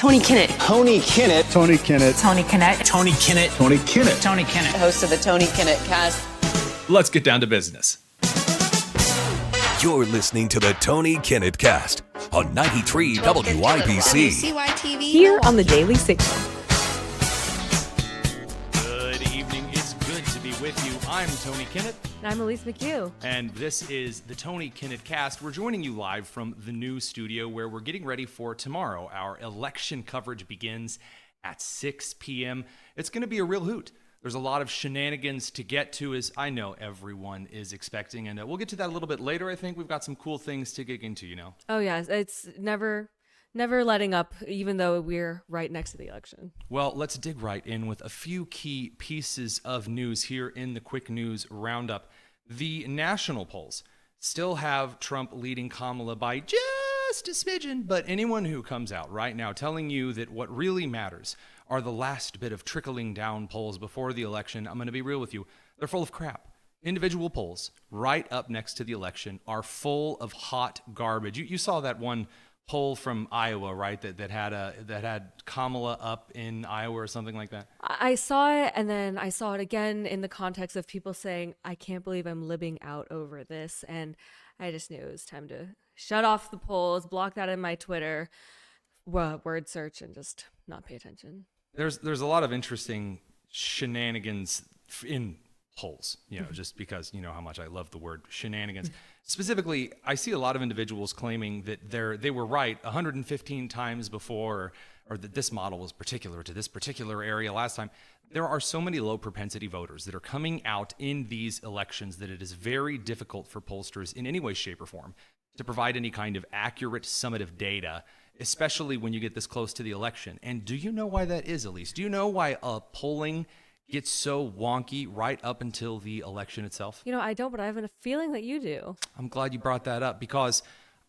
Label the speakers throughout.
Speaker 1: Tony Kinnett.
Speaker 2: Tony Kinnett.
Speaker 3: Tony Kinnett.
Speaker 4: Tony Kinnett.
Speaker 2: Tony Kinnett.
Speaker 3: Tony Kinnett.
Speaker 4: Tony Kinnett.
Speaker 1: Host of the Tony Kinnett Cast.
Speaker 5: Let's get down to business.
Speaker 6: You're listening to the Tony Kinnett Cast on 93 WYBC.
Speaker 7: WCYTV.
Speaker 8: Here on the Daily Signal.
Speaker 5: Good evening. It's good to be with you. I'm Tony Kinnett.
Speaker 8: And I'm Elise McCue.
Speaker 5: And this is the Tony Kinnett Cast. We're joining you live from the new studio where we're getting ready for tomorrow. Our election coverage begins at 6 p.m. It's going to be a real hoot. There's a lot of shenanigans to get to, as I know everyone is expecting. And we'll get to that a little bit later. I think we've got some cool things to dig into, you know.
Speaker 8: Oh, yeah. It's never letting up, even though we're right next to the election.
Speaker 5: Well, let's dig right in with a few key pieces of news here in the Quick News Roundup. The national polls still have Trump leading Kamala by just a smidgen, but anyone who comes out right now telling you that what really matters are the last bit of trickling down polls before the election, I'm going to be real with you, they're full of crap. Individual polls right up next to the election are full of hot garbage. You saw that one poll from Iowa, right? That had Kamala up in Iowa or something like that.
Speaker 8: I saw it, and then I saw it again in the context of people saying, I can't believe I'm living out over this. And I just knew it was time to shut off the polls, block that in my Twitter, word search, and just not pay attention.
Speaker 5: There's a lot of interesting shenanigans in polls, you know, just because you know how much I love the word shenanigans. Specifically, I see a lot of individuals claiming that they were right 115 times before, or that this model was particular to this particular area last time. There are so many low propensity voters that are coming out in these elections that it is very difficult for pollsters in any way, shape, or form to provide any kind of accurate summative data, especially when you get this close to the election. And do you know why that is, Elise? Do you know why polling gets so wonky right up until the election itself?
Speaker 8: You know, I don't, but I have a feeling that you do.
Speaker 5: I'm glad you brought that up because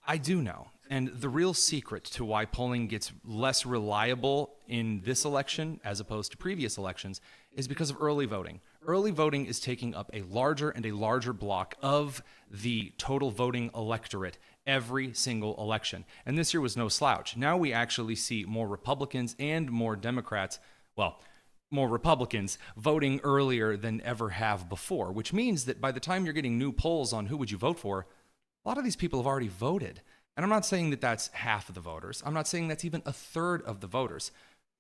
Speaker 5: I do know. And the real secret to why polling gets less reliable in this election as opposed to previous elections is because of early voting. Early voting is taking up a larger and a larger block of the total voting electorate every single election. And this year was no slouch. Now we actually see more Republicans and more Democrats, well, more Republicans voting earlier than ever have before, which means that by the time you're getting new polls on who would you vote for, a lot of these people have already voted. And I'm not saying that that's half of the voters. I'm not saying that's even a third of the voters.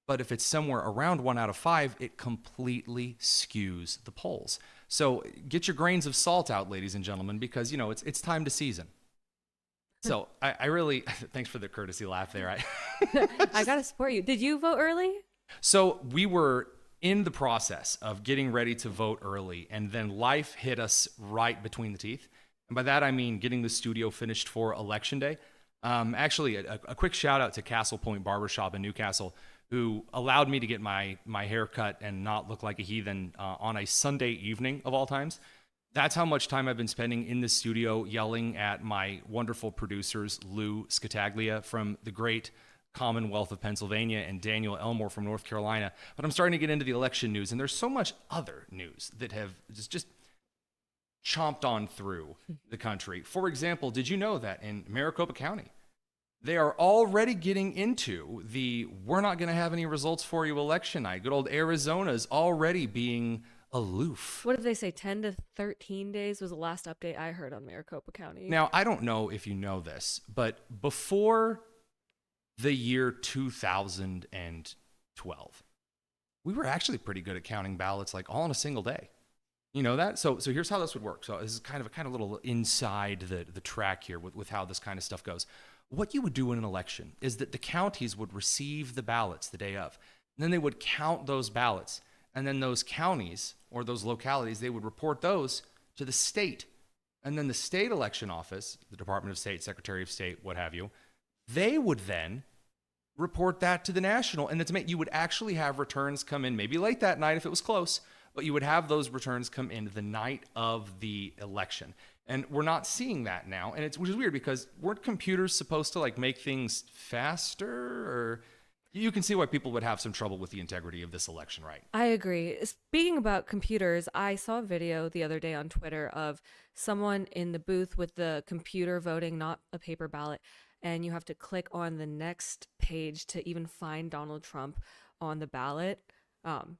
Speaker 5: But if it's somewhere around 1 out of 5, it completely skews the polls. So get your grains of salt out, ladies and gentlemen, because, you know, it's time to season. So I really, thanks for the courtesy laugh there.
Speaker 8: I got to support you. Did you vote early?
Speaker 5: So we were in the process of getting ready to vote early, and then life hit us right between the teeth. And by that, I mean getting the studio finished for Election Day. Actually, a quick shout out to Castle Point Barbershop in Newcastle, who allowed me to get my hair cut and not look like a heathen on a Sunday evening of all times. That's how much time I've been spending in the studio yelling at my wonderful producers, Lou Scataglia from the great Commonwealth of Pennsylvania and Daniel Elmore from North Carolina. But I'm starting to get into the election news, and there's so much other news that have just chomped on through the country. For example, did you know that in Maricopa County, they are already getting into the we're not going to have any results for you election night. Good old Arizona is already being aloof.
Speaker 8: What did they say? 10 to 13 days was the last update I heard on Maricopa County.
Speaker 5: Now, I don't know if you know this, but before the year 2012, we were actually pretty good at counting ballots like all in a single day. You know that? So here's how this would work. So this is kind of a little inside the track here with how this kind of stuff goes. What you would do in an election is that the counties would receive the ballots the day of. And then they would count those ballots. And then those counties or those localities, they would report those to the state. And then the state election office, the Department of State, Secretary of State, what have you, they would then report that to the national. And you would actually have returns come in, maybe late that night if it was close, but you would have those returns come in the night of the election. And we're not seeing that now. And which is weird because weren't computers supposed to like make things faster? Or you can see why people would have some trouble with the integrity of this election, right?
Speaker 8: I agree. Speaking about computers, I saw a video the other day on Twitter of someone in the booth with the computer voting, not a paper ballot. And you have to click on the next page to even find Donald Trump on the ballot.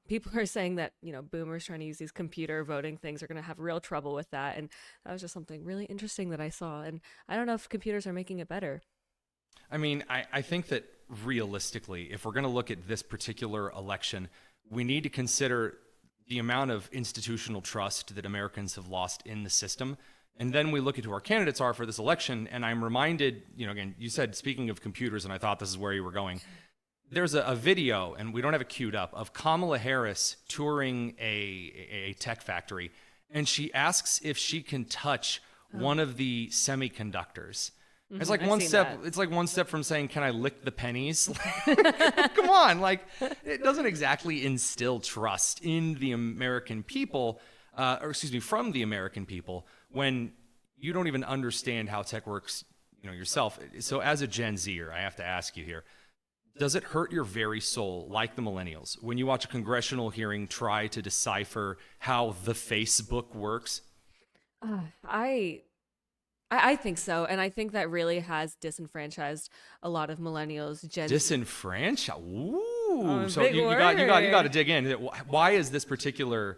Speaker 8: People are saying that, boomers trying to use these computer voting things are going to have real trouble with that. And that was just something really interesting that I saw. And I don't know if computers are making it better.
Speaker 5: I mean, I think that realistically, if we're going to look at this particular election, we need to consider the amount of institutional trust that Americans have lost in the system. And then we look at who our candidates are for this election. And I'm reminded, again, you said, speaking of computers, and I thought this is where you were going. There's a video, and we don't have it queued up, of Kamala Harris touring a tech factory. And she asks if she can touch one of the semiconductors. It's like one step. It's like one step from saying, "Can I lick the pennies?" Come on, it doesn't exactly instill trust in the American people, from the American people, when you don't even understand how tech works, yourself. So, as a Gen Zer, I have to ask you here: does it hurt your very soul, like the millennials, when you watch a congressional hearing try to decipher how the Facebook works?
Speaker 8: I think so, and I think that really has disenfranchised a lot of millennials.
Speaker 5: Disenfranchised? Ooh, so
Speaker 8: big
Speaker 5: you got to
Speaker 8: word.
Speaker 5: dig in. Why is this particular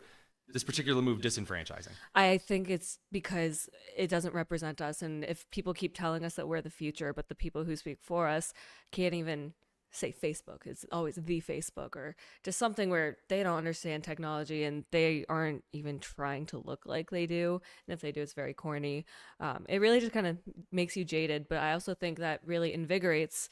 Speaker 5: move disenfranchising?
Speaker 8: I think it's because it doesn't represent us, and if people keep telling us that we're the future, but the people who speak for us can't even say Facebook, it's always the Facebook, or just something where they don't understand technology and they aren't even trying to look like they do, and if they do, it's very corny. It really just kind of makes you jaded, but I also think that really invigorates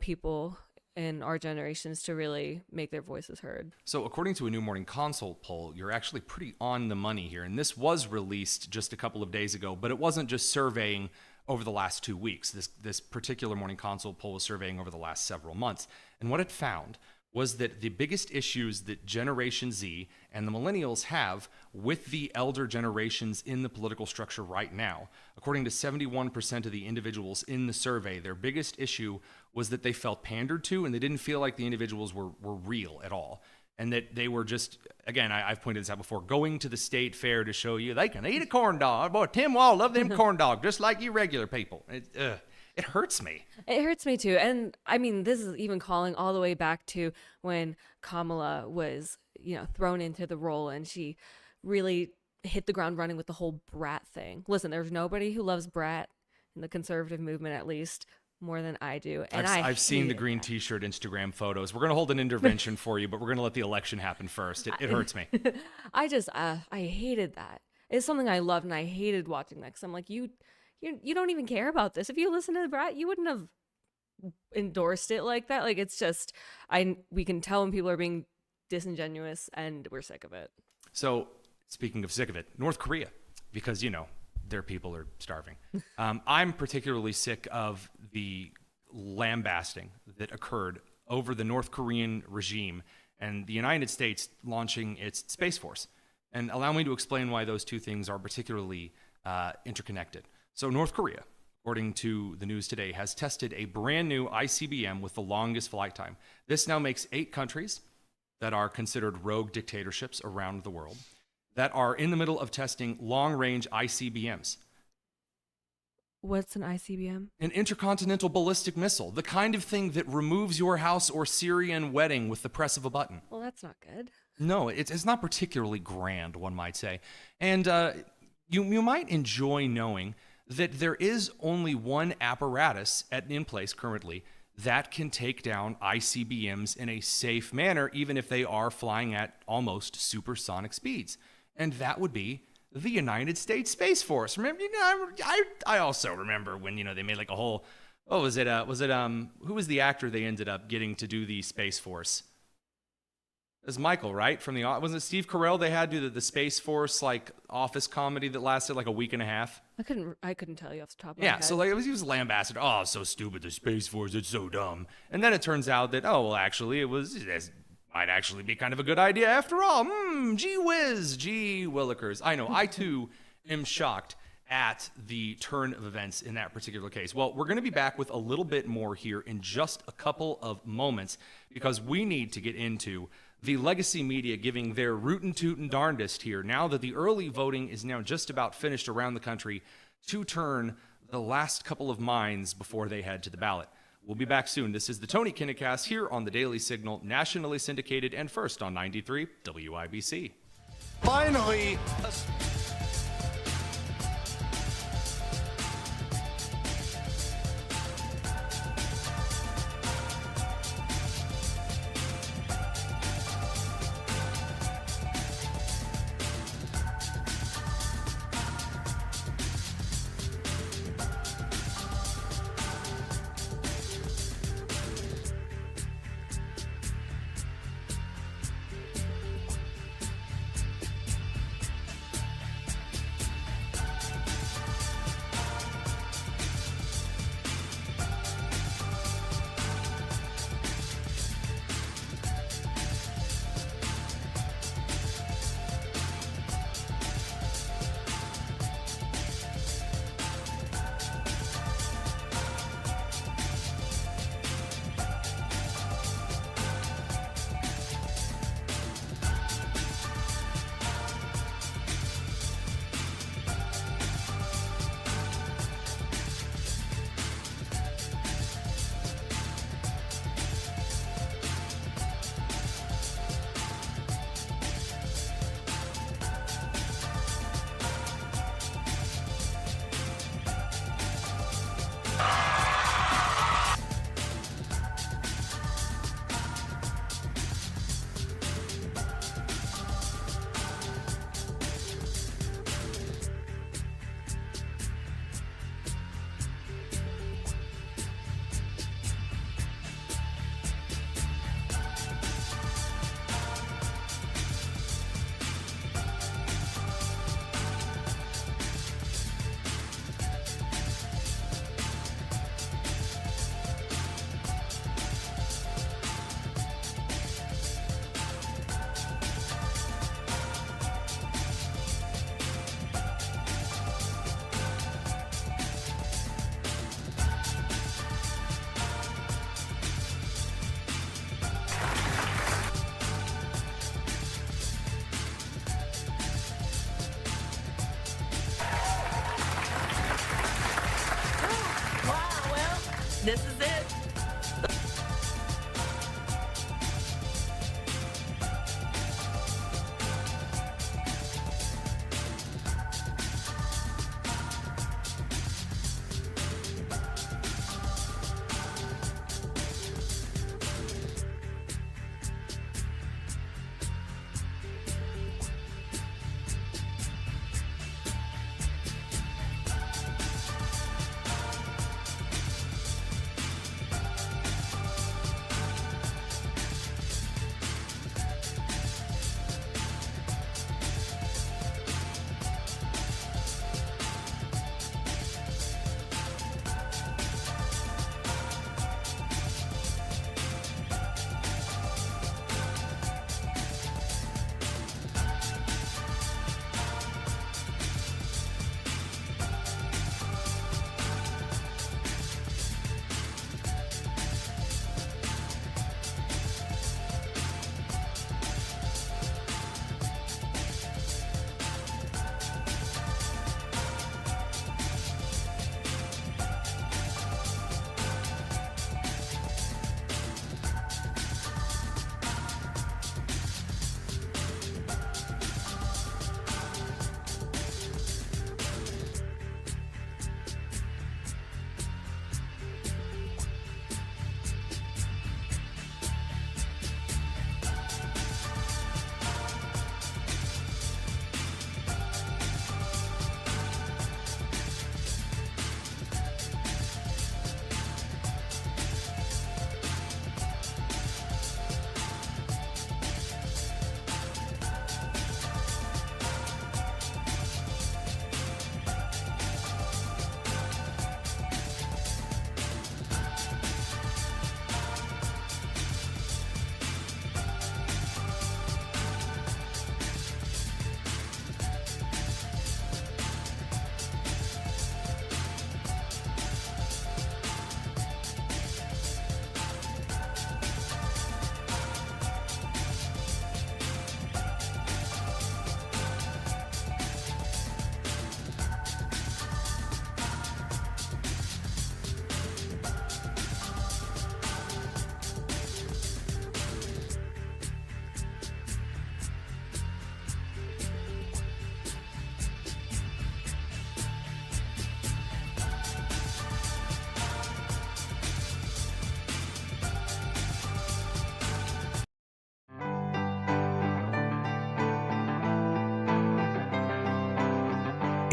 Speaker 8: people in our generations to really make their voices heard.
Speaker 5: So according to a new Morning Consult poll, you're actually pretty on the money here, and this was released just a couple of days ago, but it wasn't just surveying over the last 2 weeks. This particular Morning Consult poll was surveying over the last several months. And what it found was that the biggest issues that Generation Z and the millennials have with the elder generations in the political structure right now, according to 71% of the individuals in the survey, their biggest issue was that they felt pandered to and they didn't feel like the individuals were real at all. And that they were just, again, I've pointed this out before, going to the state fair to show you they can eat a corn dog. Boy, Tim Wall love them corn dog, just like you regular people. It hurts me.
Speaker 8: It hurts me too. And I mean, this is even calling all the way back to when Kamala was, thrown into the role and she really hit the ground running with the whole brat thing. Listen, there's nobody who loves brat in the conservative movement, at least, more than I do. And
Speaker 5: I've seen the green T-shirt Instagram photos. We're going to hold an intervention for you, but we're going to let the election happen first. It hurts me.
Speaker 8: I hated that. It's something I loved, and I hated watching that because I'm like, you don't even care about this. If you listen to the brat, you wouldn't have endorsed it like that. Like, it's just, we can tell when people are being disingenuous, and we're sick of it.
Speaker 5: So speaking of sick of it, North Korea, because, their people are starving. I'm particularly sick of the lambasting that occurred over the North Korean regime and the United States launching its Space Force. And allow me to explain why those two things are particularly interconnected. So North Korea, according to the news today, has tested a brand new ICBM with the longest flight time. This now makes 8 countries that are considered rogue dictatorships around the world that are in the middle of testing long-range ICBMs.
Speaker 8: What's an ICBM?
Speaker 5: An intercontinental ballistic missile, the kind of thing that removes your house or Syrian wedding with the press of a button.
Speaker 8: Well, that's not good.
Speaker 5: No, it's not particularly grand, one might say. And you might enjoy knowing that there is only one apparatus in place currently that can take down ICBMs in a safe manner, even if they are flying at almost supersonic speeds. And that would be the United States Space Force. Remember, I also remember when, they made like a whole, who was the actor they ended up getting to do the Space Force? It was Michael, right? Wasn't it Steve Carell? They had to do the Space Force like office comedy that lasted like a week and a half.
Speaker 8: I couldn't tell you off the top of my head.
Speaker 5: Yeah, so he was lambasted. Oh, it's so stupid, the Space Force, it's so dumb. And then it turns out that, actually, it might actually be kind of a good idea after all. Gee whiz, gee willikers. I know, I too am shocked at the turn of events in that particular case. Well, we're going to be back with a little bit more here in just a couple of moments because we need to get into the legacy media giving their rootin' tootin' darndest here now that the early voting is now just about finished around the country to turn the last couple of minds before they head to the ballot. We'll be back soon. This is the Tony Kinnett Cast here on the Daily Signal, nationally syndicated and first on 93 WIBC.
Speaker 1: Finally,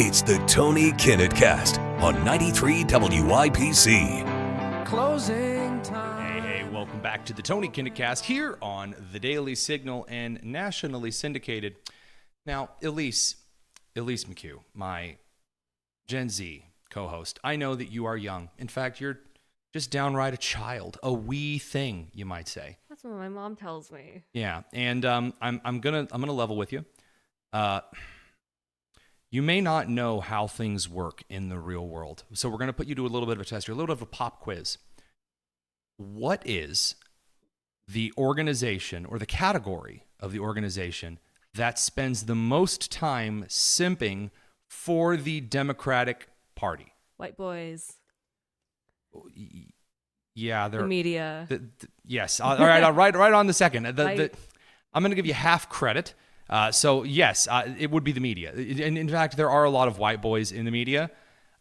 Speaker 6: It's the Tony Kinnett Cast on 93 WIPC.
Speaker 1: Closing time.
Speaker 5: Hey, welcome back to the Tony Kinnett Cast here on the Daily Signal and nationally syndicated. Now, Elise McCue, my Gen Z co-host, I know that you are young. In fact, you're just downright a child, a wee thing, you might say.
Speaker 8: That's what my mom tells me.
Speaker 5: Yeah, and I'm gonna level with you. You may not know how things work in the real world, so we're gonna put you to a little bit of a test here, a little bit of a pop quiz. What is the organization or the category of the organization that spends the most time simping for the Democratic Party?
Speaker 8: White boys.
Speaker 5: Yeah, they're
Speaker 8: The media.
Speaker 5: Yes. All right. Right on the second. I'm going to give you half credit. So yes, it would be the media. In fact, there are a lot of white boys in the media.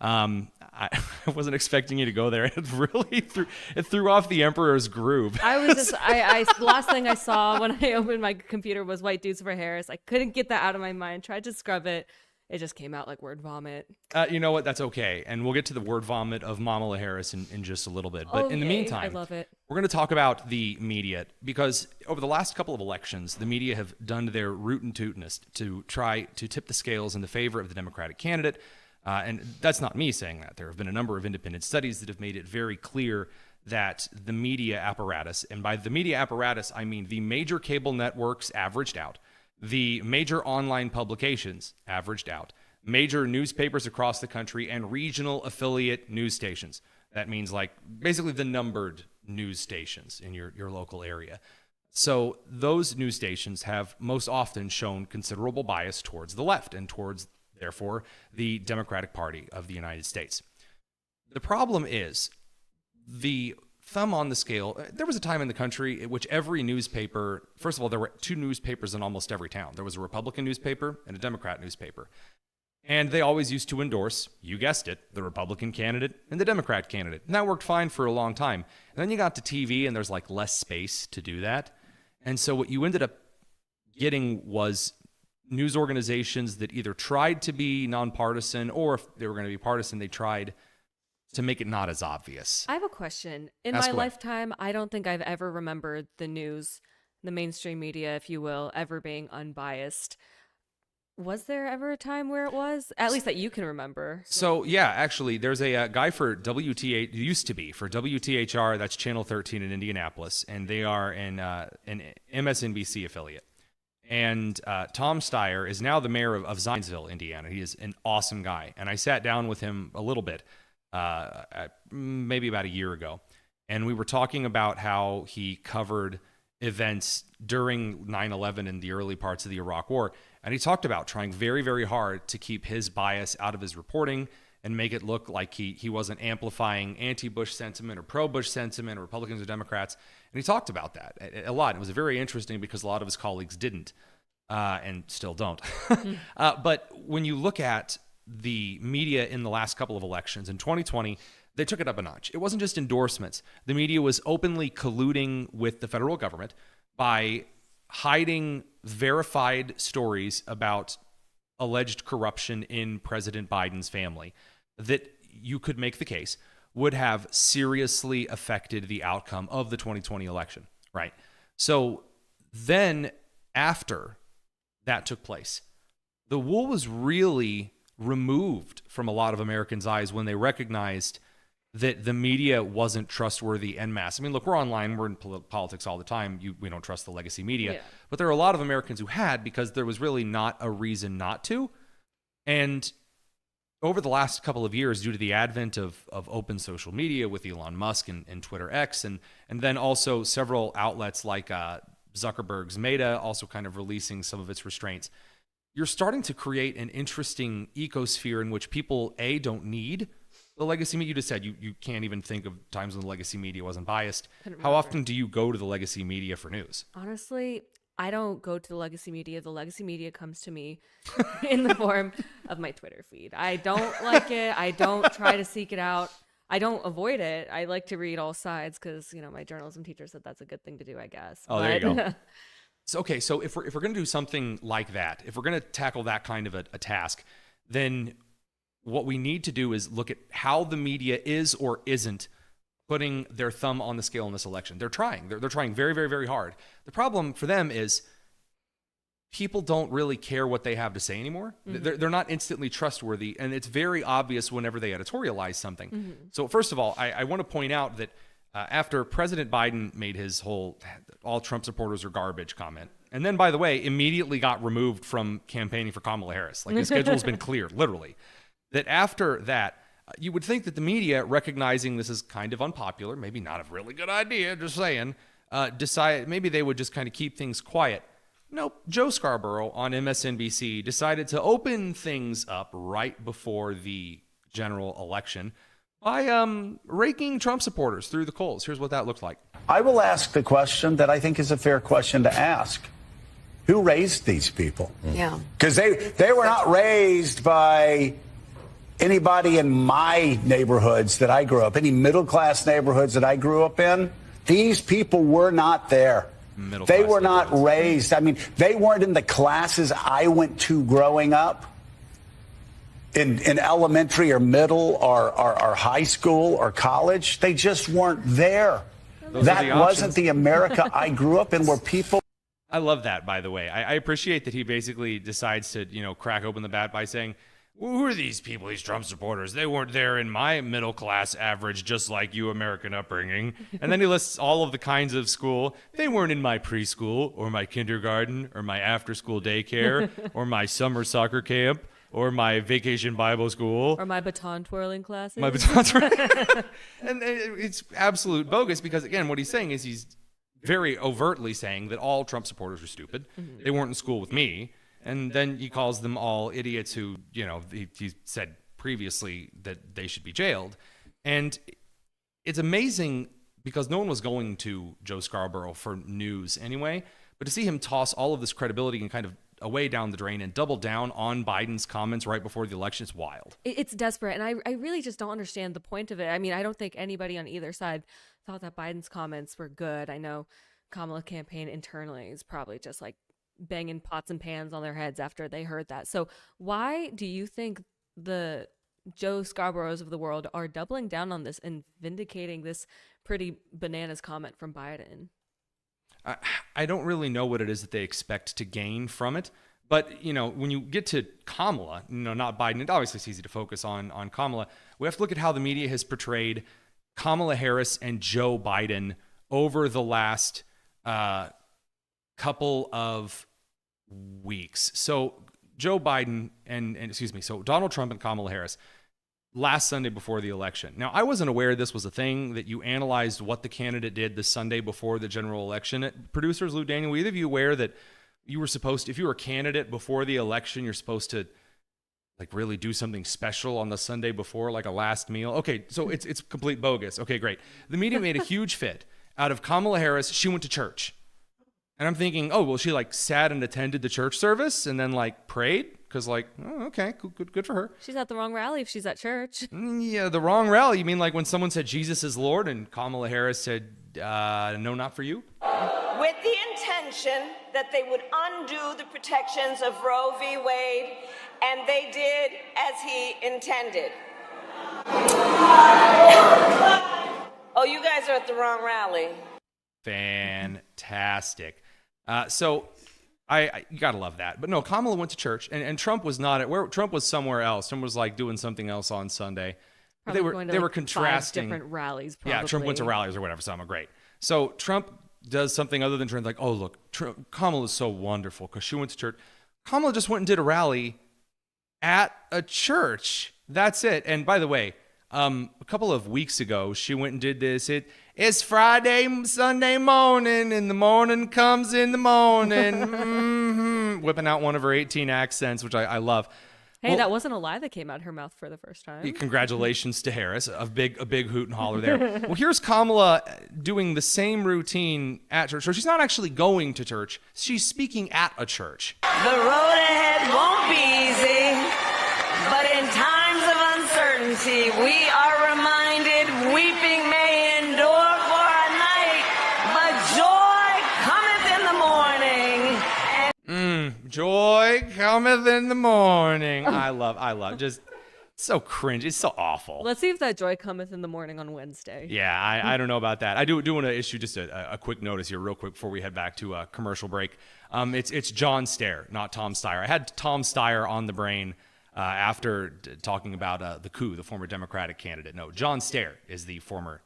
Speaker 5: I wasn't expecting you to go there. It really threw off the Emperor's groove.
Speaker 8: I was just, the last thing I saw when I opened my computer was white dudes for Harris. I couldn't get that out of my mind. Tried to scrub it. It just came out like word vomit.
Speaker 5: You know what? That's okay. And we'll get to the word vomit of Kamala Harris in just a little bit. But in the meantime,
Speaker 8: I love it.
Speaker 5: We're going to talk about the media because over the last couple of elections, the media have done their rootin' tootinest to try to tip the scales in the favor of the Democratic candidate. And that's not me saying that. There have been a number of independent studies that have made it very clear that the media apparatus, and by the media apparatus, I mean the major cable networks averaged out, the major online publications averaged out, major newspapers across the country, and regional affiliate news stations. That means like basically the numbered news stations in your local area. So those news stations have most often shown considerable bias towards the left and towards, therefore, the Democratic Party of the United States. The problem is the thumb on the scale. There was a time in the country in which every newspaper, first of all, there were two newspapers in almost every town. There was a Republican newspaper and a Democrat newspaper. And they always used to endorse, you guessed it, the Republican candidate and the Democrat candidate. And that worked fine for a long time. And then you got to TV and there's like less space to do that. And so what you ended up getting was news organizations that either tried to be nonpartisan, or if they were going to be partisan, they tried to make it not as obvious.
Speaker 8: I have a question. In
Speaker 5: Ask
Speaker 8: my
Speaker 5: away.
Speaker 8: lifetime, I don't think I've ever remembered the news, the mainstream media, if you will, ever being unbiased. Was there ever a time where it was? At least that you can remember.
Speaker 5: So, yeah, actually, there's a guy for WTH, used to be for WTHR, that's Channel 13 in Indianapolis, and they are an MSNBC affiliate. And Tom Steyer is now the mayor of Zionsville, Indiana. He is an awesome guy. And I sat down with him a little bit, maybe about a year ago. And we were talking about how he covered events during 9/11 and the early parts of the Iraq War. And he talked about trying very, very hard to keep his bias out of his reporting and make it look like he wasn't amplifying anti-Bush sentiment or pro-Bush sentiment or Republicans or Democrats. And he talked about that a lot. It was very interesting because a lot of his colleagues didn't and still don't. But when you look at the media in the last couple of elections, in 2020, they took it up a notch. It wasn't just endorsements. The media was openly colluding with the federal government by hiding verified stories about alleged corruption in President Biden's family that you could make the case would have seriously affected the outcome of the 2020 election, right? So then after that took place, the wool was really removed from a lot of Americans' eyes when they recognized that the media wasn't trustworthy en masse. I mean, look, we're online, we're in politics all the time. We don't trust the legacy media.
Speaker 8: Yeah.
Speaker 5: But there are a lot of Americans who had, because there was really not a reason not to. And over the last couple of years, due to the advent of open social media with Elon Musk and Twitter X, and then also several outlets like Zuckerberg's Meta also kind of releasing some of its restraints, you're starting to create an interesting ecosphere in which people, A, don't need the legacy media. You just said you can't even think of times when the legacy media wasn't biased. How often do you go to the legacy media for news?
Speaker 8: Honestly, I don't go to the legacy media. The legacy media comes to me in the form of my Twitter feed. I don't like it. I don't try to seek it out. I don't avoid it. I like to read all sides because, my journalism teacher said that's a good thing to do, I guess.
Speaker 5: Oh, there you go. So if we're going to do something like that, if we're going to tackle that kind of a task, then what we need to do is look at how the media is or isn't putting their thumb on the scale in this election. They're trying. They're trying very, very, very hard. The problem for them is people don't really care what they have to say anymore. They're not instantly trustworthy, and it's very obvious whenever they editorialize something. So first of all, I want to point out that after President Biden made his whole all Trump supporters are garbage comment, and then, by the way, immediately got removed from campaigning for Kamala Harris. Like, his schedule's been cleared, literally. That after that, you would think that the media, recognizing this is kind of unpopular, maybe not a really good idea, just saying, decide maybe they would just kind of keep things quiet. Nope. Joe Scarborough on MSNBC decided to open things up right before the general election by raking Trump supporters through the coals. Here's what that looked like.
Speaker 2: I will ask the question that I think is a fair question to ask. Who raised these people?
Speaker 3: Yeah.
Speaker 2: Because they were not raised by anybody in my neighborhoods that I grew up, any middle-class neighborhoods that I grew up in. These people were not there. They were not raised. I mean, they weren't in the classes I went to growing up in elementary or middle or high school or college. They just weren't there. That wasn't the America I grew up in, where people.
Speaker 5: I love that, by the way. I appreciate that he basically decides to, crack open the bat by saying, who are these people, these Trump supporters? They weren't there in my middle class average, just like you, American upbringing. And then he lists all of the kinds of school. They weren't in my preschool or my kindergarten or my after school daycare or my summer soccer camp or my vacation Bible school.
Speaker 8: Or my baton twirling classes.
Speaker 5: My baton twirling. And it's absolute bogus because, again, what he's saying is he's very overtly saying that all Trump supporters are stupid. They weren't in school with me. And then he calls them all idiots who, he said previously that they should be jailed. And it's amazing because no one was going to Joe Scarborough for news anyway. But to see him toss all of this credibility and kind of away down the drain and double down on Biden's comments right before the election is wild.
Speaker 8: It's desperate. And I really just don't understand the point of it. I mean, I don't think anybody on either side thought that Biden's comments were good. I know Kamala campaign internally is probably just like banging pots and pans on their heads after they heard that. So why do you think the Joe Scarboroughs of the world are doubling down on this and vindicating this pretty bananas comment from Biden?
Speaker 5: I don't really know what it is that they expect to gain from it. But, when you get to Kamala, not Biden, it obviously it's easy to focus on Kamala. We have to look at how the media has portrayed Kamala Harris and Joe Biden over the last couple of weeks. So Joe Biden so Donald Trump and Kamala Harris last Sunday before the election. Now, I wasn't aware this was a thing, that you analyzed what the candidate did the Sunday before the general election. Producers, Lou, Daniel, were either of you aware that you were supposed to, if you were a candidate before the election, you're supposed to really do something special on the Sunday before, like a last meal? Okay, so it's complete bogus. Okay, great. The media made a huge fit out of Kamala Harris. She went to church. And I'm thinking, oh, well, she sat and attended the church service and then prayed? Because okay, good for her.
Speaker 8: She's at the wrong rally if she's at church.
Speaker 5: Yeah, the wrong rally. You mean when someone said Jesus is Lord and Kamala Harris said, no, not for you?
Speaker 4: With the intention that they would undo the protections of Roe v. Wade, and they did as he intended. Oh, you guys are at the wrong rally.
Speaker 5: Fantastic. So you gotta love that. But no, Kamala went to church, and Trump was not where Trump was somewhere else. Trump was doing something else on Sunday. They were contrasting
Speaker 8: 5 different rallies. Probably.
Speaker 5: Yeah, Trump went to rallies or whatever. So I'm great. So Trump does something other than Trump. Oh look, Kamala is so wonderful because she went to church. Kamala just went and did a rally at a church. That's it. And by the way, a couple of weeks ago, she went and did this. It's Friday, Sunday morning, and the morning comes in the morning. Whipping out one of her 18 accents, which I love.
Speaker 8: Hey, that wasn't a lie that came out her mouth for the first time.
Speaker 5: Congratulations to Harris. A big hoot and holler there. Well, here's Kamala doing the same routine at church. So she's not actually going to church. She's speaking at a church.
Speaker 4: The road ahead won't be easy, but in times of uncertainty, we are reminded weeping may endure for a night, but joy cometh in the morning.
Speaker 5: Joy cometh in the morning. I love. Just So cringe. It's so awful.
Speaker 8: Let's see if that joy cometh in the morning on Wednesday.
Speaker 5: Yeah, I don't know about that. I do want to issue just a quick notice here real quick before we head back to a commercial break. It's John Steyer, not Tom Steyer. I had Tom Steyer on the brain after talking about the coup, the former Democratic candidate. No, John Steyer is the former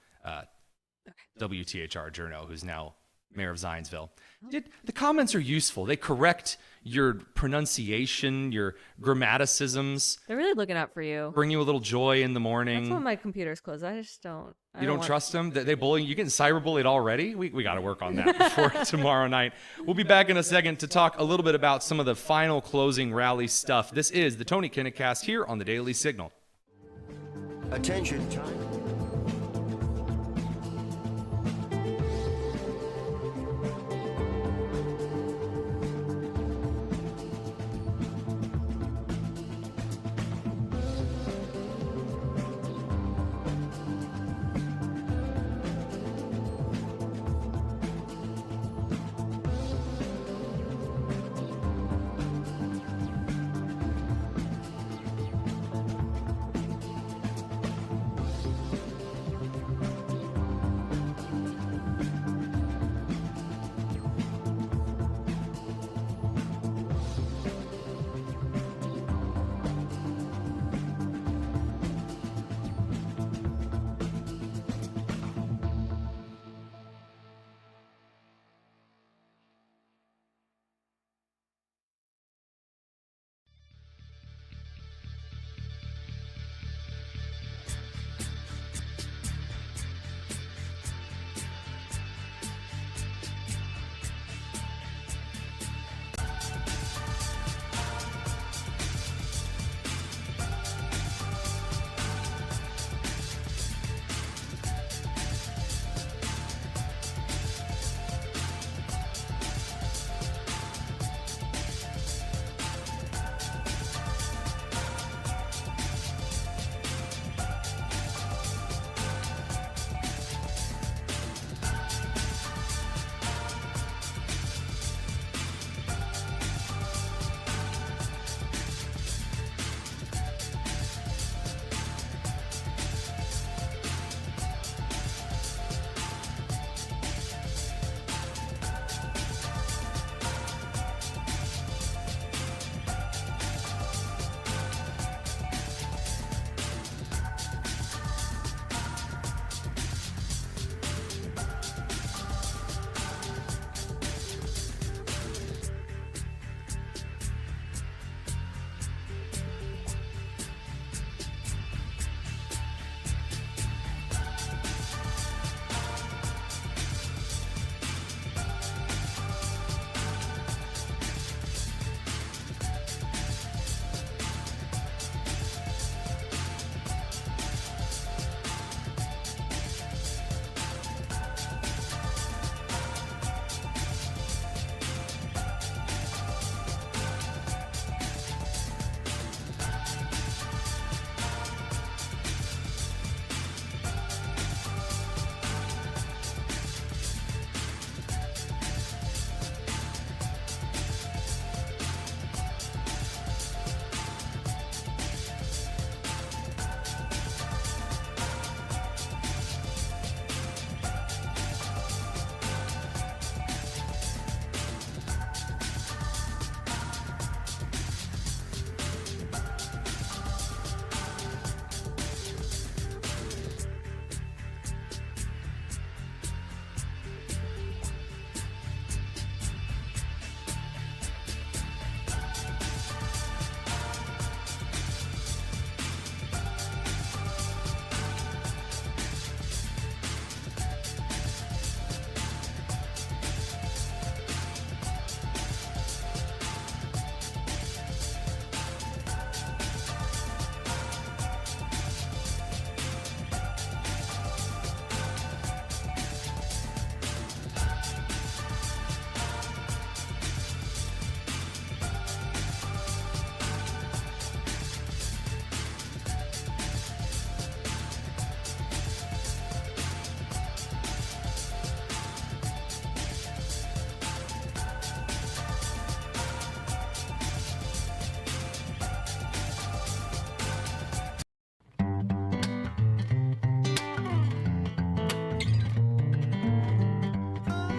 Speaker 5: WTHR journo who's now mayor of Zionsville. The comments are useful. They correct your pronunciation, your grammaticisms.
Speaker 8: They're really looking out for you.
Speaker 5: Bring you a little joy in the morning.
Speaker 8: That's when my computer's closed. I just don't.
Speaker 5: You don't trust them? They bullying? You getting cyberbullied already? We got to work on that before tomorrow night. We'll be back in a second to talk a little bit about some of the final closing rally stuff. This is the Tony Kinnett Cast here on the Daily Signal.
Speaker 1: Attention, time.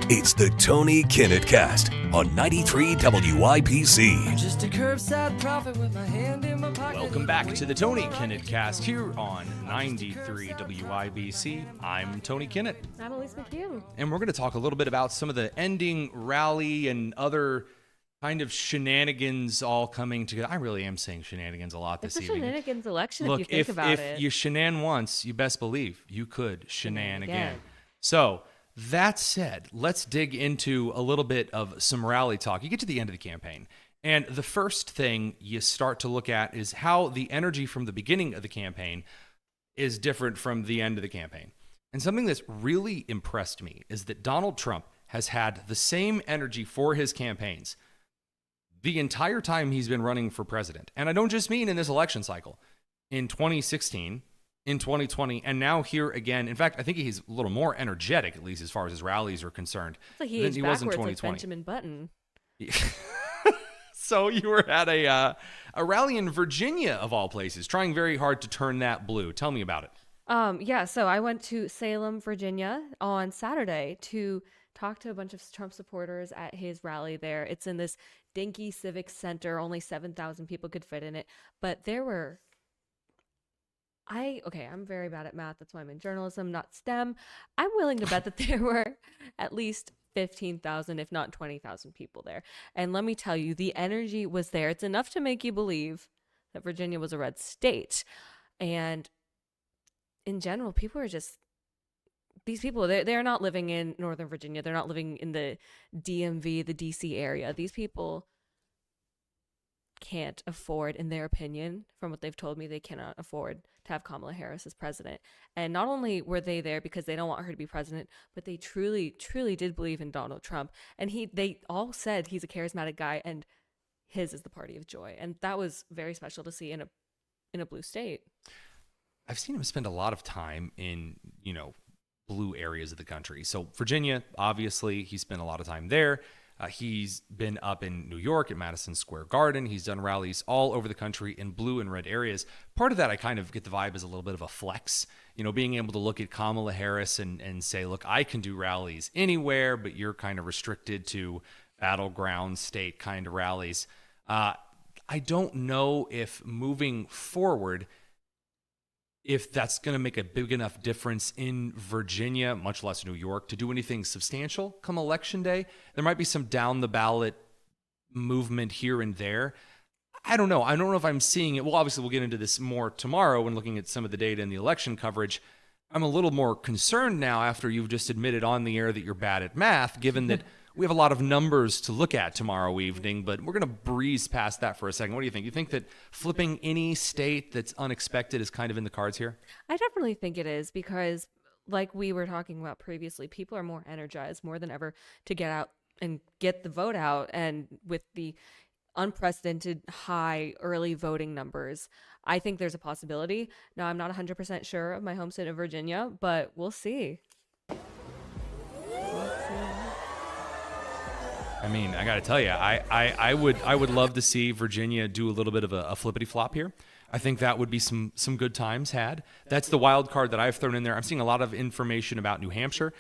Speaker 6: It's the Tony Kinnett Cast on 93 WIPC.
Speaker 3: Just a curbside prophet with my hand in my pocket.
Speaker 5: Welcome back to the Tony Kinnett Cast here on 93 WIBC. I'm Tony Kinnett.
Speaker 8: I'm Elise McCue.
Speaker 5: And we're going to talk a little bit about some of the ending rally and other kind of shenanigans all coming together. I really am saying shenanigans a lot this
Speaker 8: It's a
Speaker 5: evening.
Speaker 8: shenanigans election
Speaker 5: Look,
Speaker 8: if you think about
Speaker 5: if
Speaker 8: it.
Speaker 5: you shenan once, you best believe you could
Speaker 8: Shenan
Speaker 5: shenan
Speaker 8: again.
Speaker 5: again. So, that said, let's dig into a little bit of some rally talk. You get to the end of the campaign, and the first thing you start to look at is how the energy from the beginning of the campaign is different from the end of the campaign. And something that's really impressed me is that Donald Trump has had the same energy for his campaigns the entire time he's been running for president. And I don't just mean in this election cycle. In 2016, in 2020, and now here again. In fact, I think he's a little more energetic, at least as far as his rallies are concerned,
Speaker 8: It's like he
Speaker 5: than
Speaker 8: aged
Speaker 5: he was in
Speaker 8: backwards like
Speaker 5: 2020.
Speaker 8: Benjamin Button.
Speaker 5: So you were at a rally in Virginia, of all places, trying very hard to turn that blue. Tell me about it.
Speaker 8: Yeah, so I went to Salem, Virginia on Saturday to talk to a bunch of Trump supporters at his rally there. It's in this dinky civic center. Only 7,000 people could fit in it. But there were... I'm very bad at math. That's why I'm in journalism, not STEM. I'm willing to bet that there were at least 15,000, if not 20,000 people there. And let me tell you, the energy was there. It's enough to make you believe that Virginia was a red state. And in general, people are just, these people, they're not living in Northern Virginia. They're not living in the DMV, the DC area. These people can't afford, in their opinion, from what they've told me, they cannot afford to have Kamala Harris as president. And not only were they there because they don't want her to be president, but they truly, truly did believe in Donald Trump. And they all said he's a charismatic guy and his is the party of joy. And that was very special to see in a blue state.
Speaker 5: I've seen him spend a lot of time in, blue areas of the country. So Virginia, obviously, he spent a lot of time there. He's been up in New York at Madison Square Garden. He's done rallies all over the country in blue and red areas. Part of that, I kind of get the vibe as a little bit of a flex, being able to look at Kamala Harris and say, look, I can do rallies anywhere, but you're kind of restricted to battleground state kind of rallies. I don't know if moving forward, if that's going to make a big enough difference in Virginia, much less New York, to do anything substantial come election day. There might be some down the ballot movement here and there. I don't know. I don't know if I'm seeing it. Well, obviously, we'll get into this more tomorrow when looking at some of the data in the election coverage. I'm a little more concerned now after you've just admitted on the air that you're bad at math, given that we have a lot of numbers to look at tomorrow evening, but we're going to breeze past that for a second. What do you think? You think that flipping any state that's unexpected is kind of in the cards here?
Speaker 8: I definitely think it is because, like we were talking about previously, people are more energized more than ever to get out and get the vote out. And with the unprecedented high early voting numbers, I think there's a possibility. Now, I'm not 100% sure of my home state of Virginia, but we'll see.
Speaker 5: I mean, I got to tell you, I would love to see Virginia do a little bit of a flippity flop here. I think that would be some good times had. That's the wild card that I've thrown in there. I'm seeing a lot of information about New Hampshire.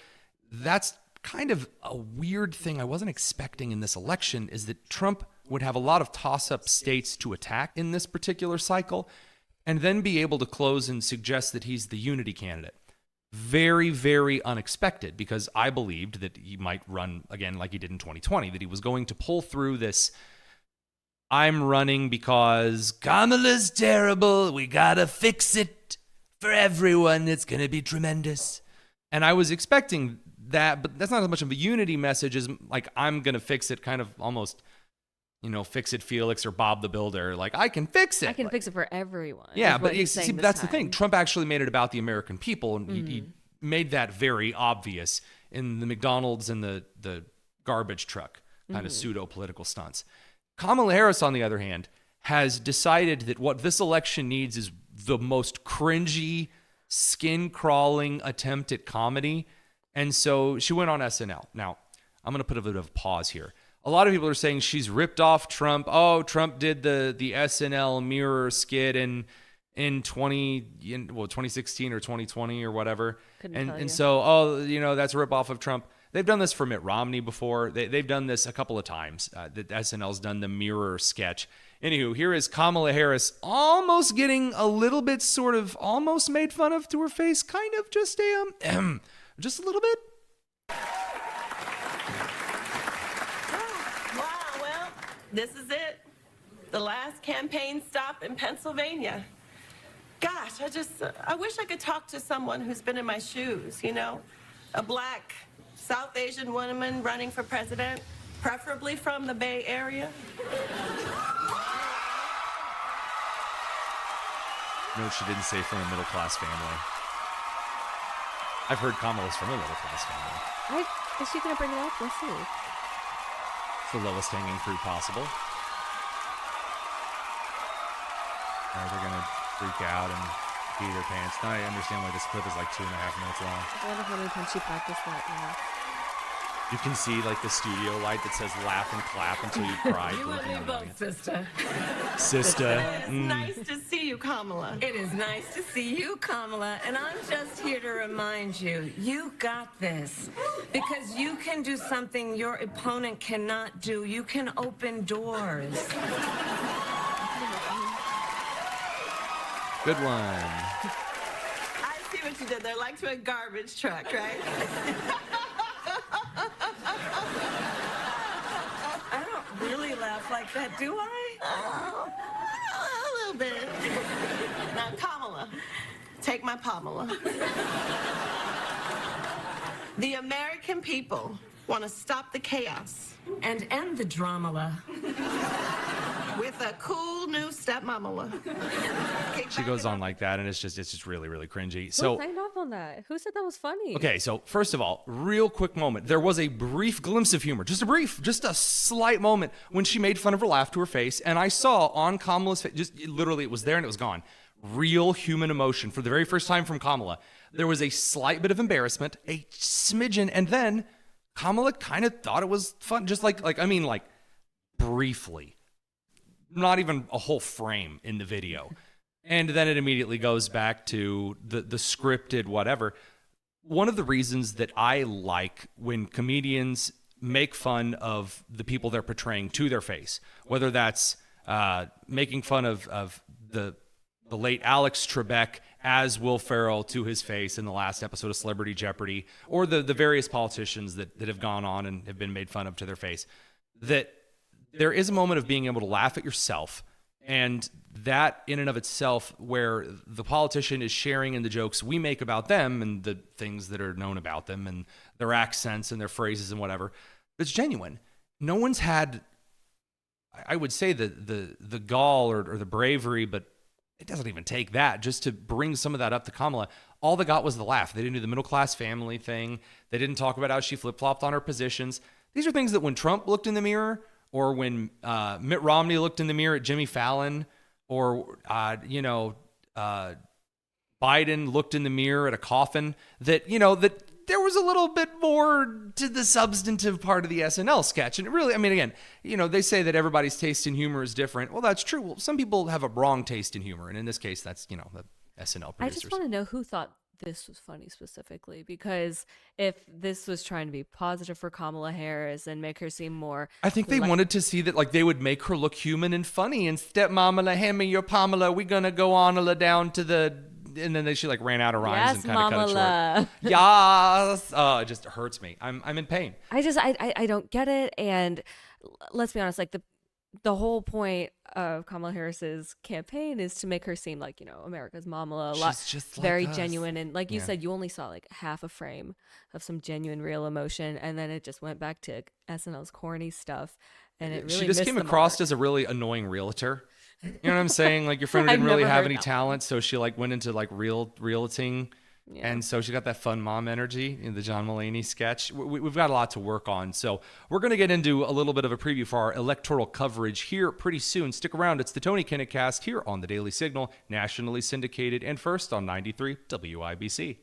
Speaker 5: That's kind of a weird thing I wasn't expecting in this election, is that Trump would have a lot of toss-up states to attack in this particular cycle and then be able to close and suggest that he's the unity candidate. Very, very unexpected, because I believed that he might run again like he did in 2020, that he was going to pull through this, I'm running because Kamala's terrible, we gotta fix it for everyone, it's gonna be tremendous. And I was expecting that, but that's not as much of a unity message as like, I'm gonna fix it, kind of almost, fix it Felix or Bob the Builder, like, I can fix it.
Speaker 8: I can fix it for everyone.
Speaker 5: Yeah,
Speaker 8: is
Speaker 5: but
Speaker 8: what he's
Speaker 5: see,
Speaker 8: saying
Speaker 5: that's
Speaker 8: this
Speaker 5: the thing.
Speaker 8: time.
Speaker 5: Trump actually made it about the American people, and he made that very obvious in the McDonald's and the garbage truck kind of pseudo-political stunts. Kamala Harris, on the other hand, has decided that what this election needs is the most cringy, skin-crawling attempt at comedy, and so she went on SNL. Now, I'm going to put a bit of a pause here. A lot of people are saying she's ripped off Trump. Oh, Trump did the SNL mirror skit in 2016 or 2020 or whatever.
Speaker 8: Couldn't tell you.
Speaker 5: And so, that's a rip off of Trump. They've done this for Mitt Romney before. They've done this a couple of times. That SNL's done the mirror sketch. Anywho, here is Kamala Harris almost getting a little bit sort of almost made fun of to her face, kind of just just a little bit.
Speaker 7: Wow, well, this is it. The last campaign stop in Pennsylvania. Gosh, I wish I could talk to someone who's been in my shoes, you know? A black South Asian woman running for president, preferably from the Bay Area.
Speaker 5: No, she didn't say from a middle-class family. I've heard Kamala's from a middle-class family.
Speaker 8: Is she gonna bring it up? Let's see.
Speaker 5: It's the lowest hanging fruit possible. They're gonna freak out and pee their pants. Now I understand why this clip is like 2.5 minutes long.
Speaker 8: I wonder how many times she practiced that. Yeah.
Speaker 5: You can see like the studio light that says laugh and clap until you cry.
Speaker 7: You and me both, sister.
Speaker 5: Sister.
Speaker 7: It's nice to see you, Kamala. It is nice to see you, Kamala. And I'm just here to remind you, you got this. Because you can do something your opponent cannot do. You can open doors.
Speaker 5: Good one.
Speaker 7: I see what you did there, like to a garbage truck, right? I don't really laugh like that, do I? A little bit. Now, Kamala, take my Pamela. The American people want to stop the chaos and end the drama with a cool new stepmamala.
Speaker 5: She goes on like that, and it's just really, really cringy.
Speaker 8: Who
Speaker 5: So,
Speaker 8: signed off on that? Who said that was funny?
Speaker 5: okay, so first of all, real quick moment. There was a brief glimpse of humor, just a slight moment when she made fun of her laugh to her face, and I saw on Kamala's face, just literally it was there and it was gone. Real human emotion for the very first time from Kamala. There was a slight bit of embarrassment, a smidgen, and then Kamala kind of thought it was fun, just like briefly. Not even a whole frame in the video. And then it immediately goes back to the scripted whatever. One of the reasons that I like when comedians make fun of the people they're portraying to their face, whether that's making fun of the late Alex Trebek as Will Ferrell to his face in the last episode of Celebrity Jeopardy, or the various politicians that have gone on and have been made fun of to their face, that there is a moment of being able to laugh at yourself, and that in and of itself, where the politician is sharing in the jokes we make about them and the things that are known about them and their accents and their phrases and whatever, it's genuine. No one's had, I would say, the gall or the bravery, but it doesn't even take that just to bring some of that up to Kamala. All they got was the laugh. They didn't do the middle class family thing. They didn't talk about how she flip-flopped on her positions. These are things that when Trump looked in the mirror, or when Mitt Romney looked in the mirror at Jimmy Fallon, or Biden looked in the mirror at a coffin, that there was a little bit more to the substantive part of the SNL sketch. And it really, I mean, again, they say that everybody's taste in humor is different. Well, that's true. Well, some people have a wrong taste in humor, and in this case, that's the SNL producers.
Speaker 8: I just want to know who thought this was funny specifically, because if this was trying to be positive for Kamala Harris and make her seem more,
Speaker 5: I think they wanted to see that, like, they would make her look human and funny, and stepmama, hand me your Pamela, we gonna go on down to the, and then she like ran out of rhymes and kind of cut it short. Yes. Oh, it just hurts me. I'm in pain.
Speaker 8: I don't get it. And let's be honest, like the whole point of Kamala Harris's campaign is to make her seem like, America's mama,
Speaker 5: just like
Speaker 8: very
Speaker 5: us.
Speaker 8: Genuine. And like you said, you only saw like half a frame of some genuine, real emotion. And then it just went back to SNL's corny stuff. And it really
Speaker 5: She just came across as a really annoying realtor. You know what I'm saying? Like, your friend didn't really have any talent, so she like went into like realting. Yeah. And so she got that fun mom energy in the John Mulaney sketch. We've got a lot to work on. So we're going to get into a little bit of a preview for our electoral coverage here pretty soon. Stick around. It's the Tony Kinnett Cast here on the Daily Signal, nationally syndicated and first on 93 WIBC.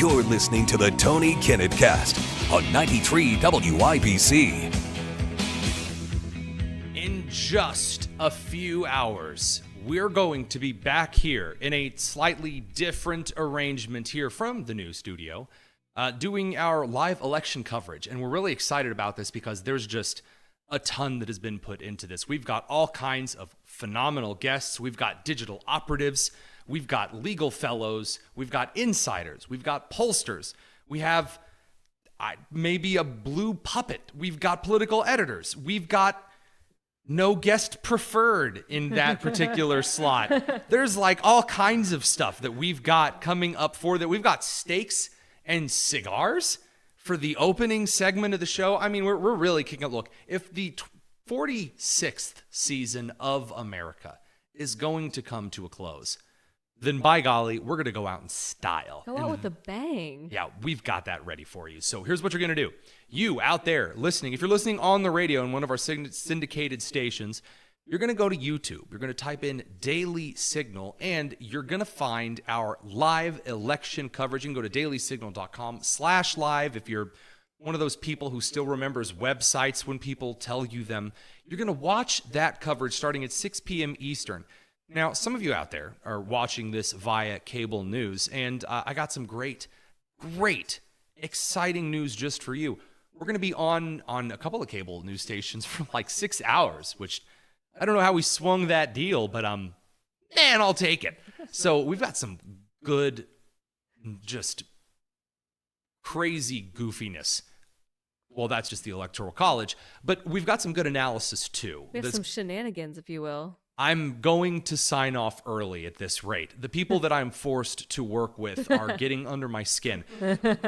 Speaker 6: You're listening to the Tony Kinnett Cast on 93 WIBC.
Speaker 5: In just a few hours, we're going to be back here in a slightly different arrangement here from the new studio, doing our live election coverage. And we're really excited about this because there's just a ton that has been put into this. We've got all kinds of phenomenal guests. We've got digital operatives. We've got legal fellows. We've got insiders. We've got pollsters. We have maybe a blue puppet. We've got political editors. We've got no guest preferred in that particular slot. There's like all kinds of stuff that we've got coming up for that. We've got steaks and cigars for the opening segment of the show. I mean, we're really kicking up. Look, if the 46th season of America is going to come to a close, then by golly, we're going to go out in style.
Speaker 8: Go out with a bang.
Speaker 5: Yeah, we've got that ready for you. So here's what you're going to do. You out there listening, if you're listening on the radio in one of our syndicated stations, you're going to go to YouTube. You're going to type in Daily Signal, and you're going to find our live election coverage. You can go to dailysignal.com/live if you're one of those people who still remembers websites when people tell you them. You're going to watch that coverage starting at 6 p.m. Eastern. Now, some of you out there are watching this via cable news, and I got some great, exciting news just for you. We're going to be on a couple of cable news stations for like 6 hours, which I don't know how we swung that deal, but man, I'll take it. So we've got some good, just crazy goofiness. Well, that's just the Electoral College, but we've got some good analysis too.
Speaker 8: We have some shenanigans, if you will.
Speaker 5: I'm going to sign off early at this rate. The people that I'm forced to work with are getting under my skin.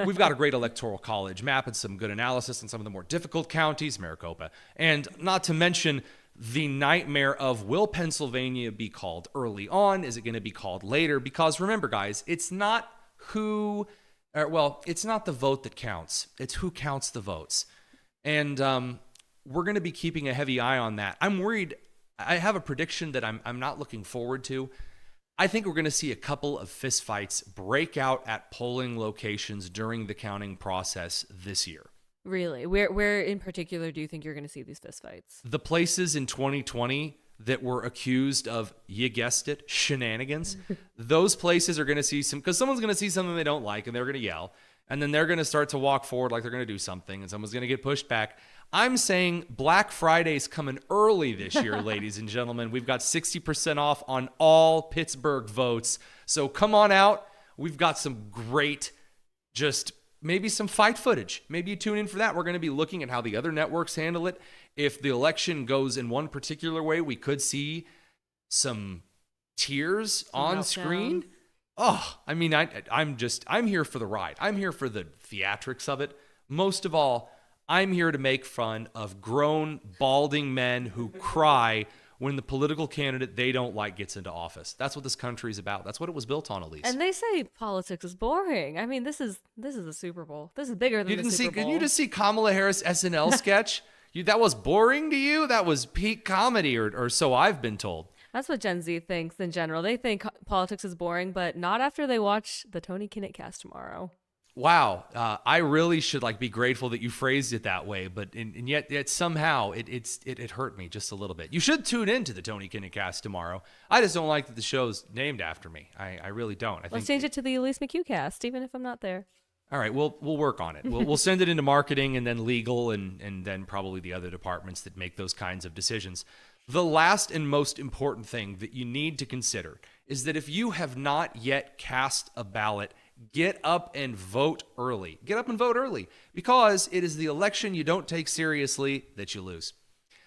Speaker 5: We've got a great Electoral College map and some good analysis on some of the more difficult counties, Maricopa. And not to mention the nightmare of, will Pennsylvania be called early on? Is it going to be called later? Because remember, guys, it's not it's not the vote that counts. It's who counts the votes. And we're going to be keeping a heavy eye on that. I'm worried. I have a prediction that I'm not looking forward to. I think we're going to see a couple of fistfights break out at polling locations during the counting process this year.
Speaker 8: Really? Where in particular do you think you're going to see these fistfights?
Speaker 5: The places in 2020 that were accused of, you guessed it, shenanigans, those places are going to see some, because someone's going to see something they don't like and they're going to yell, and then they're going to start to walk forward like they're going to do something, and someone's going to get pushed back. I'm saying Black Friday's coming early this year, ladies and gentlemen. We've got 60% off on all Pittsburgh votes. So come on out. We've got some great, just maybe some fight footage. Maybe you tune in for that. We're going to be looking at how the other networks handle it. If the election goes in one particular way, we could see some tears on screen. Oh, I mean, I'm here for the ride. I'm here for the theatrics of it. Most of all, I'm here to make fun of grown, balding men who cry when the political candidate they don't like gets into office. That's what this country is about. That's what it was built on, Elise.
Speaker 8: And they say politics is boring. I mean, this is the Super Bowl. This is bigger than the Super Bowl.
Speaker 5: Did you just see Kamala Harris SNL sketch? That was boring to you? That was peak comedy, or so I've been told.
Speaker 8: That's what Gen Z thinks in general. They think politics is boring, but not after they watch the Tony Kinnett Cast tomorrow.
Speaker 5: Wow, I really should be grateful that you phrased it that way, but and yet somehow it hurt me just a little bit. You should tune in to the Tony Kinnett Cast tomorrow. I just don't like that the show's named after me. I really don't.
Speaker 8: Let's change it to the Elise McCue Cast, even if I'm not there.
Speaker 5: All right, we'll work on it. We'll send it into marketing and then legal and then probably the other departments that make those kinds of decisions. The last and most important thing that you need to consider is that if you have not yet cast a ballot, get up and vote early. Get up and vote early, because it is the election you don't take seriously that you lose.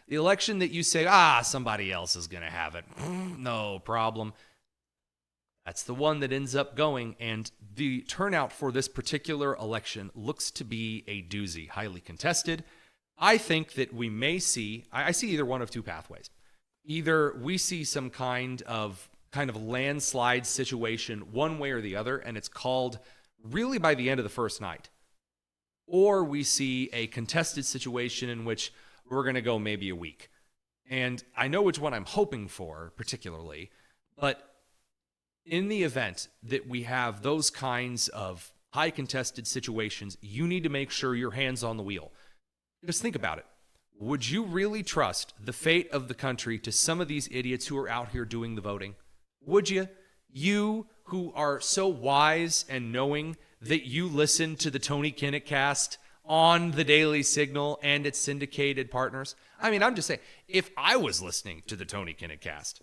Speaker 5: The election that you say, somebody else is going to have it. No problem. That's the one that ends up going, and the turnout for this particular election looks to be a doozy, highly contested. I think that we may see, I see either one of two pathways. Either we see some kind of landslide situation one way or the other, and it's called really by the end of the first night. Or we see a contested situation in which we're going to go maybe a week. And I know which one I'm hoping for particularly, but in the event that we have those kinds of high contested situations, you need to make sure your hand's on the wheel. Just think about it. Would you really trust the fate of the country to some of these idiots who are out here doing the voting? Would you? You who are so wise and knowing that you listen to the Tony Kinnett cast on the Daily Signal and its syndicated partners. I mean, I'm just saying, if I was listening to the Tony Kinnett cast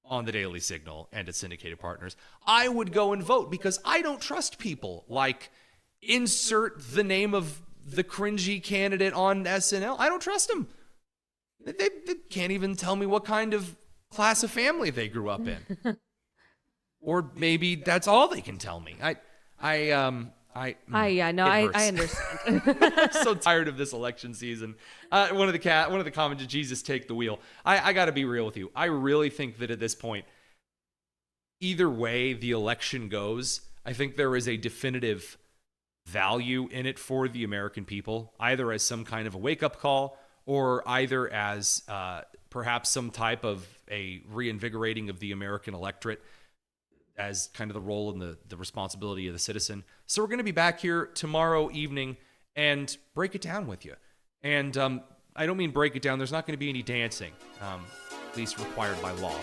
Speaker 5: on the Daily Signal and its syndicated partners, I would go and vote because I don't trust people like insert the name of the cringy candidate on SNL. I don't trust them. They can't even tell me what kind of class of family they grew up in. Or maybe that's all they can tell me. I understand. I'm so tired of this election season. One of the comments is, Jesus, take the wheel. I got to be real with you. I really think that at this point, either way the election goes, I think there is a definitive value in it for the American people, either as some kind of a wake-up call or either as perhaps some type of a reinvigorating of the American electorate as kind of the role and the responsibility of the citizen. So we're going to be back here tomorrow evening and break it down with you. And I don't mean break it down. There's not going to be any dancing, at least required by law.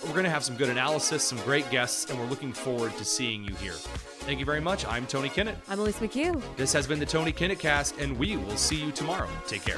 Speaker 5: We're going to have some good analysis, some great guests, and we're looking forward to seeing you here. Thank you very much. I'm Tony Kinnett.
Speaker 8: I'm Elise McCue.
Speaker 5: This has been the Tony Kinnett Cast, and we will see you tomorrow. Take care.